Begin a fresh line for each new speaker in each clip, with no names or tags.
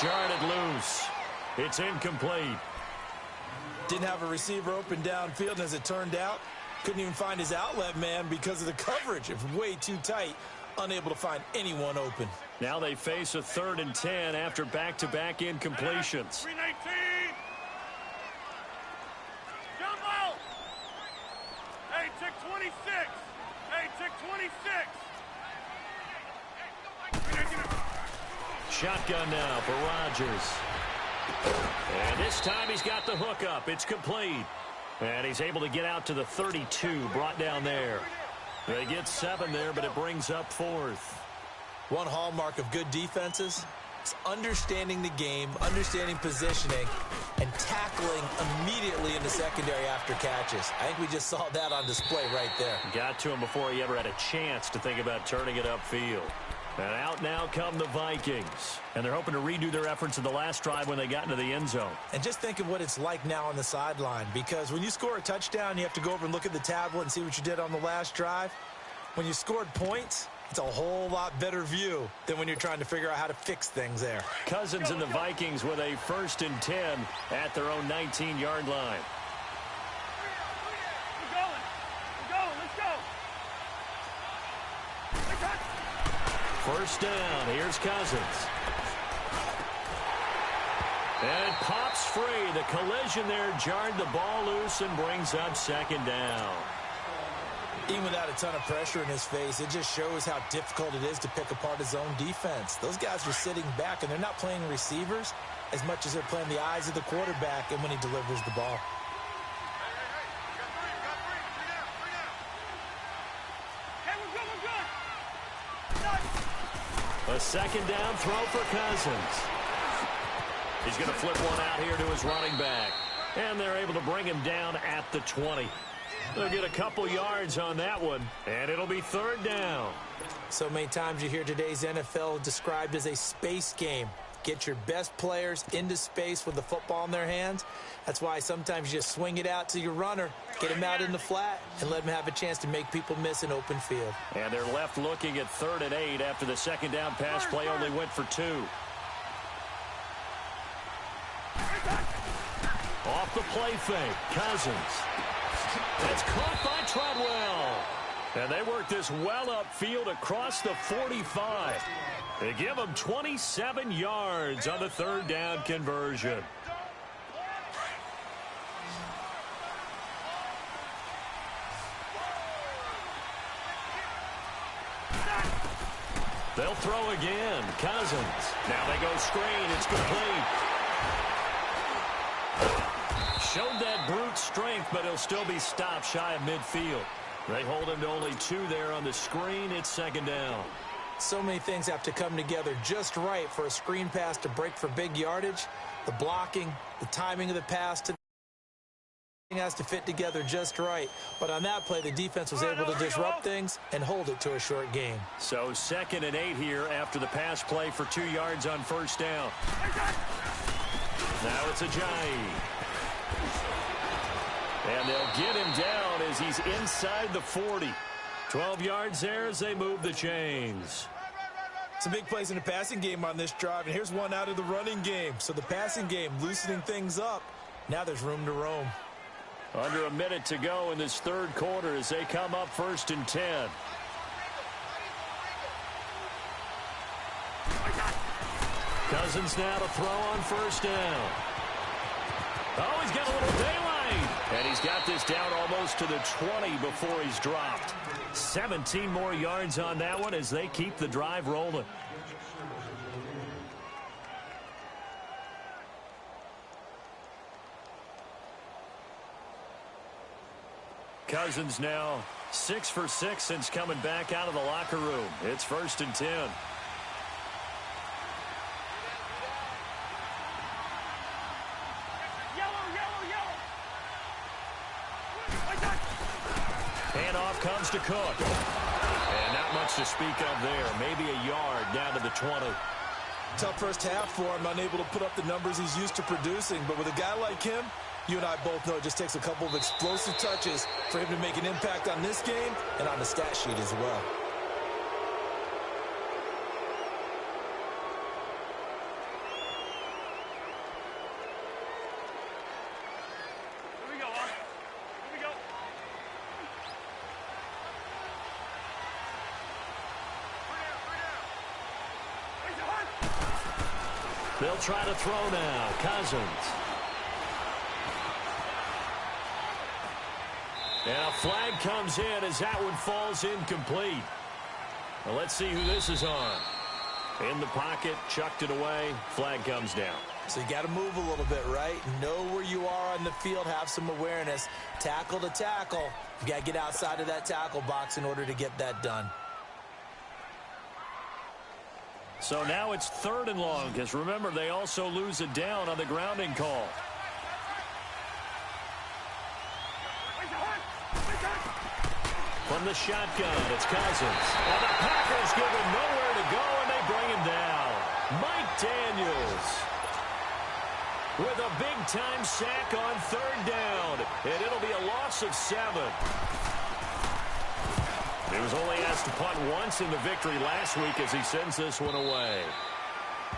jarred it loose. It's incomplete.
Didn't have a receiver open downfield, and as it turned out, couldn't even find his outlet man because of the coverage. It was way too tight, unable to find anyone open.
Now they face a 3rd and 10 after back-to-back incompletions.
319. Jump out. Hey, check 26. Hey, check 26.
Shotgun now for Rodgers. And this time he's got the hook up. It's complete. And he's able to get out to the 32, brought down there. They get 7 there, but it brings up 4th.
One hallmark of good defenses is understanding the game, understanding positioning, and tackling immediately in the secondary after catches. I think we just saw that on display right there.
Got to him before he ever had a chance to think about turning it upfield. And out now come the Vikings. And they're hoping to redo their efforts in the last drive when they got into the end zone.
And just think of what it's like now on the sideline. Because when you score a touchdown, you have to go over and look at the tablet and see what you did on the last drive. When you scored points, it's a whole lot better view than when you're trying to figure out how to fix things there.
Cousins and the Vikings with a 1st and 10 at their own 19-yard line. First down, here's Cousins. And it pops free. The collision there jarred the ball loose and brings up 2nd down.
Even without a ton of pressure in his face, it just shows how difficult it is to pick apart his own defense. Those guys are sitting back, and they're not playing receivers as much as they're playing the eyes of the quarterback and when he delivers the ball.
A 2nd down throw for Cousins. He's going to flip one out here to his running back. And they're able to bring him down at the 20. They'll get a couple yards on that one, and it'll be 3rd down.
So many times you hear today's NFL described as a space game. Get your best players into space with the football in their hands. That's why sometimes you just swing it out to your runner, get him out in the flat, and let him have a chance to make people miss an open field.
And they're left looking at 3rd and 8 after the 2nd down pass play only went for 2. Off the play fake, Cousins. That's caught by Treadwell. And they work this well upfield across the 45. They give them 27 yards on the 3rd down conversion. They'll throw again. Cousins. Now they go screen. It's complete. Showed that brute strength, but he'll still be stopped shy of midfield. They hold him to only 2 there on the screen. It's 2nd down.
So many things have to come together just right for a screen pass to break for big yardage. The blocking, the timing of the pass to has to fit together just right. But on that play, the defense was able to disrupt things and hold it to a short game.
So 2nd and 8 here after the pass play for 2 yards on 1st down. Now it's Ajayi. And they'll get him down as he's inside the 40. 12 yards there as they move the chains.
Some big plays in the passing game on this drive, and here's one out of the running game. So the passing game loosening things up. Now there's room to roam.
Under a minute to go in this 3rd quarter as they come up 1st and 10. Cousins now to throw on 1st down. Oh, he's got a little daylight. And he's got this down almost to the 20 before he's dropped. 17 more yards on that one as they keep the drive rolling. Cousins now 6 for 6 since coming back out of the locker room. It's 1st and 10. Handoff comes to Cook. And not much to speak of there. Maybe a yard down to the 20.
Tough first half for him, unable to put up the numbers he's used to producing. But with a guy like him, you and I both know it just takes a couple of explosive touches for him to make an impact on this game and on the stat sheet as well.
They'll try to throw now. Cousins. And a flag comes in as that one falls incomplete. Well, let's see who this is on. In the pocket, chucked it away. Flag comes down.
So you got to move a little bit, right? Know where you are on the field, have some awareness. Tackle to tackle. You got to get outside of that tackle box in order to get that done.
So now it's 3rd and long, because remember, they also lose it down on the grounding call. From the shotgun, it's Cousins. And the Packers give him nowhere to go, and they bring him down. Mike Daniels with a big-time sack on 3rd down, and it'll be a loss of 7. He was only asked to punt once in the victory last week as he sends this one away.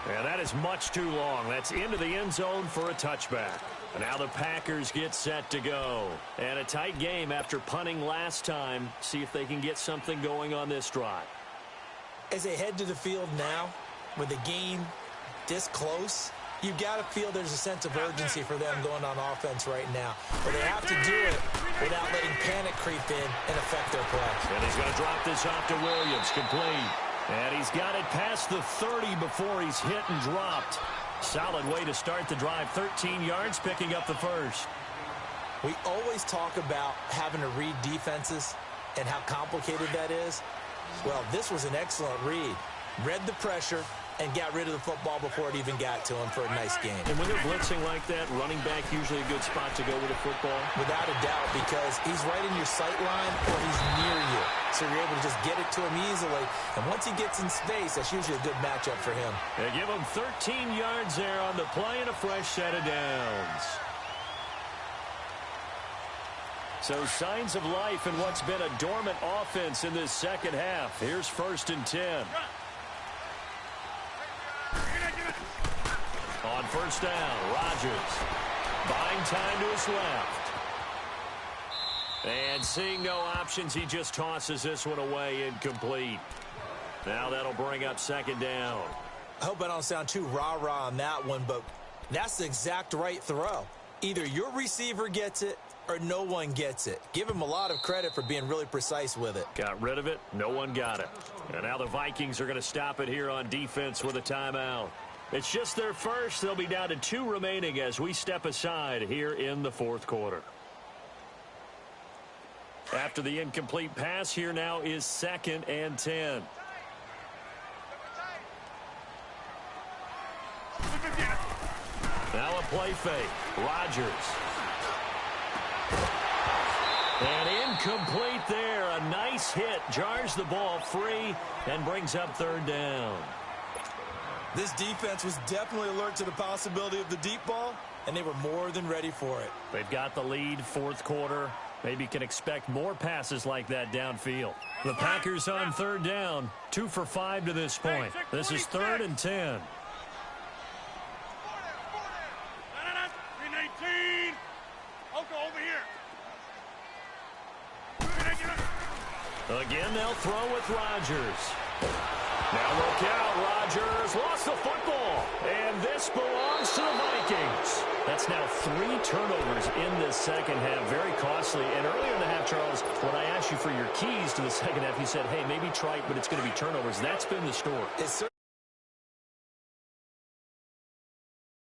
And that is much too long. That's into the end zone for a touchback. And now the Packers get set to go. And a tight game after punting last time. See if they can get something going on this drive.
As they head to the field now, with the game this close, you've got to feel there's a sense of urgency for them going on offense right now. But they have to do it without letting panic creep in and affect their play.
And he's going to drop this off to Williams, complete. And he's got it past the 30 before he's hit and dropped. Solid way to start the drive. 13 yards, picking up the first.
We always talk about having to read defenses and how complicated that is. Well, this was an excellent read. Read the pressure and got rid of the football before it even got to him for a nice game.
And when they're blitzing like that, running back usually a good spot to go with a football?
Without a doubt, because he's right in your sight line or he's near you. So you're able to just get it to him easily. And once he gets in space, that's usually a good matchup for him.
They give him 13 yards there on the play and a fresh set of downs. So signs of life in what's been a dormant offense in this second half. Here's 1st and 10. On 1st down, Rodgers buying time to his left. And seeing no options, he just tosses this one away incomplete. Now that'll bring up 2nd down.
I hope I don't sound too rah-rah on that one, but that's the exact right throw. Either your receiver gets it or no one gets it. Give him a lot of credit for being really precise with it.
Got rid of it. No one got it. And now the Vikings are going to stop it here on defense with a timeout. It's just their first. They'll be down to 2 remaining as we step aside here in the 4th quarter. After the incomplete pass, here now is 2nd and 10. Now a play fake. Rodgers. And incomplete there. A nice hit. Jars the ball free and brings up 3rd down.
This defense was definitely alert to the possibility of the deep ball, and they were more than ready for it.
They've got the lead, 4th quarter. Maybe can expect more passes like that downfield. The Packers on 3rd down, 2 for 5 to this point. This is 3rd and 10. Again, they'll throw with Rodgers. Now look out, Rodgers lost the football, and this belongs to the Vikings. That's now 3 turnovers in this second half, very costly. And earlier in the half, Charles, when I asked you for your keys to the second half, you said, hey, maybe try it, but it's going to be turnovers. That's been the story.
It's